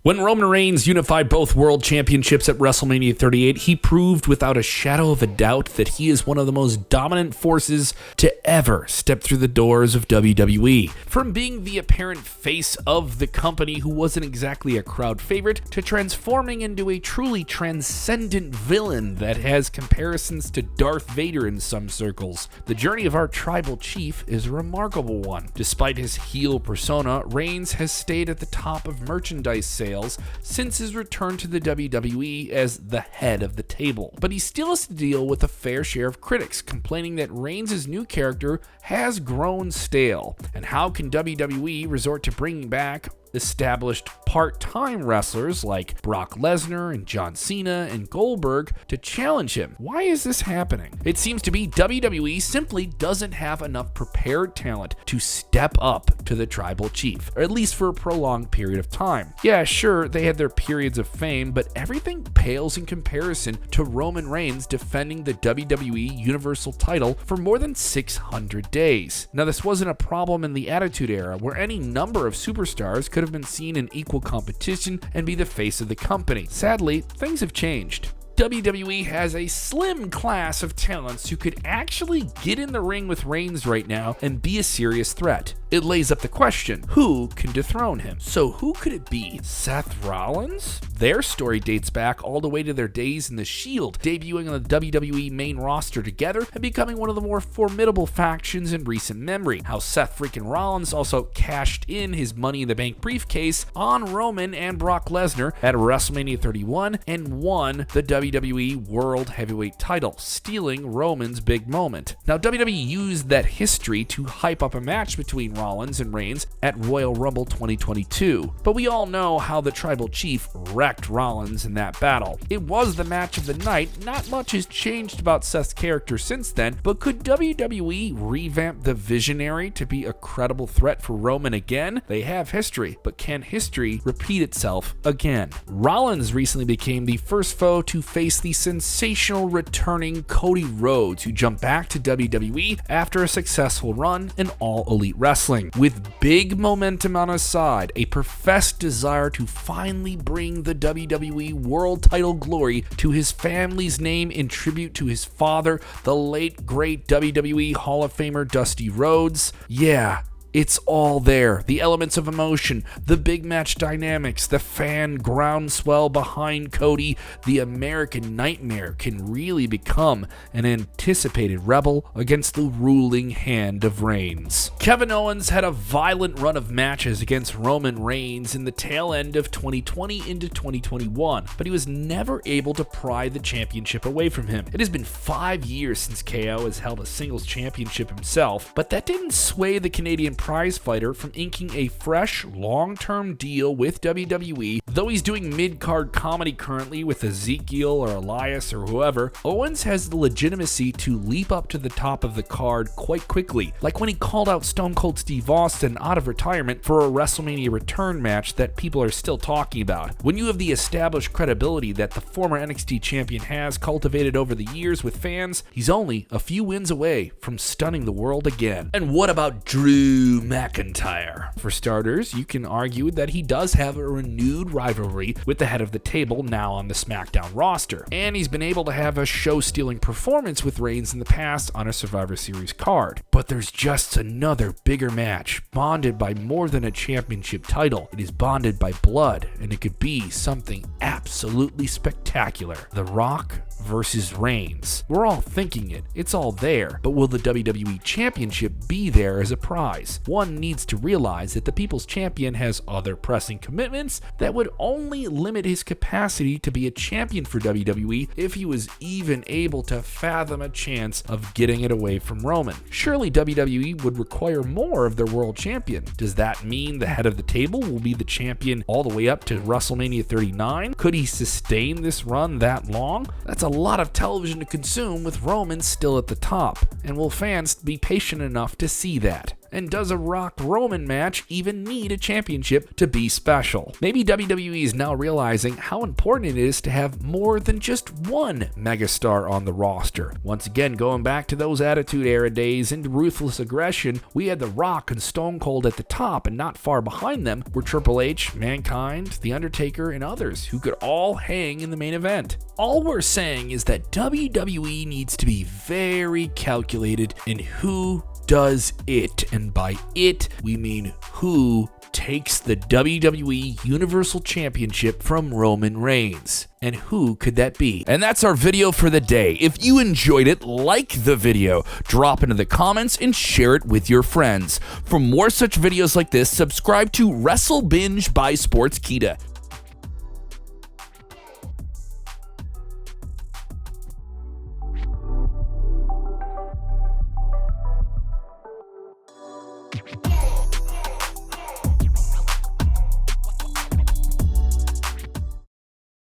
When Roman Reigns unified both world championships at WrestleMania 38, he proved without a shadow of a doubt that he is one of the most dominant forces to ever step through the doors of WWE. From being the apparent face of the company who wasn't exactly a crowd favorite, to transforming into a truly transcendent villain that has comparisons to Darth Vader in some circles, the journey of our tribal chief is a remarkable one. Despite his heel persona, Reigns has stayed at the top of merchandise sales since his return to the WWE as the head of the table. But he still has to deal with a fair share of critics complaining that Reigns' new character has grown stale. And how can WWE resort to bringing back established part-time wrestlers like Brock Lesnar and John Cena and Goldberg to challenge him? Why is this happening? It seems to be WWE simply doesn't have enough prepared talent to step up to the tribal chief, or at least for a prolonged period of time. Yeah, sure, they had their periods of fame, but everything pales in comparison to Roman Reigns defending the WWE Universal title for more than 600 days. Now, this wasn't a problem in the Attitude Era, where any number of superstars could have been seen in equal competition and be the face of the company. Sadly, things have changed. WWE has a slim class of talents who could actually get in the ring with Reigns right now and be a serious threat. It lays up the question, who can dethrone him? So who could it be? Seth Rollins? Their story dates back all the way to their days in The Shield, debuting on the WWE main roster together and becoming one of the more formidable factions in recent memory. How Seth freaking Rollins also cashed in his Money in the Bank briefcase on Roman and Brock Lesnar at WrestleMania 31 and won the WWE World Heavyweight title, stealing Roman's big moment. Now, WWE used that history to hype up a match between Rollins and Reigns at Royal Rumble 2022, but we all know how the tribal chief wrecked Rollins in that battle. It was the match of the night. Not much has changed about Seth's character since then, but could WWE revamp the Visionary to be a credible threat for Roman again? They have history, but can history repeat itself again? Rollins recently became the first foe to face the sensational returning Cody Rhodes, who jumped back to WWE after a successful run in All Elite Wrestling. With big momentum on his side, a professed desire to finally bring the WWE World title glory to his family's name in tribute to his father, the late great WWE Hall of Famer Dusty Rhodes. Yeah, it's all there. The elements of emotion, the big match dynamics, the fan groundswell behind Cody, the American Nightmare can really become an anticipated rebel against the ruling hand of Reigns. Kevin Owens had a violent run of matches against Roman Reigns in the tail end of 2020 into 2021, but he was never able to pry the championship away from him. It has been 5 years since KO has held a singles championship himself, but that didn't sway the Canadian prize fighter from inking a fresh, long-term deal with WWE. Though he's doing mid-card comedy currently with Ezekiel or Elias or whoever, Owens has the legitimacy to leap up to the top of the card quite quickly, like when he called out Stone Cold Steve Austin out of retirement for a WrestleMania return match that people are still talking about. When you have the established credibility that the former NXT champion has cultivated over the years with fans, he's only a few wins away from stunning the world again. And what about Drew McIntyre? For starters, you can argue that he does have a renewed rivalry with the head of the table now on the SmackDown roster, and he's been able to have a show-stealing performance with Reigns in the past on a Survivor Series card. But there's just another bigger match, bonded by more than a championship title. It is bonded by blood, and it could be something absolutely spectacular. The Rock versus Reigns. We're all thinking it. It's all there. But will the WWE Championship be there as a prize? One needs to realize that the People's Champion has other pressing commitments that would only limit his capacity to be a champion for WWE if he was even able to fathom a chance of getting it away from Roman. Surely WWE would require more of their world champion. Does that mean the head of the table will be the champion all the way up to WrestleMania 39? Could he sustain this run that long? That's a lot of television to consume with Roman still at the top. And will fans be patient enough to see that? And does a Rock-Roman match even need a championship to be special? Maybe WWE is now realizing how important it is to have more than just one megastar on the roster. Once again, going back to those Attitude Era days and ruthless aggression, we had The Rock and Stone Cold at the top, and not far behind them were Triple H, Mankind, The Undertaker, and others who could all hang in the main event. All we're saying is that WWE needs to be very calculated in who does it, and by it, we mean who takes the WWE Universal Championship from Roman Reigns. And who could that be? And that's our video for the day. If you enjoyed it, like the video, drop into the comments, and share it with your friends. For more such videos like this, subscribe to WrestleBinge by Sportskeeda.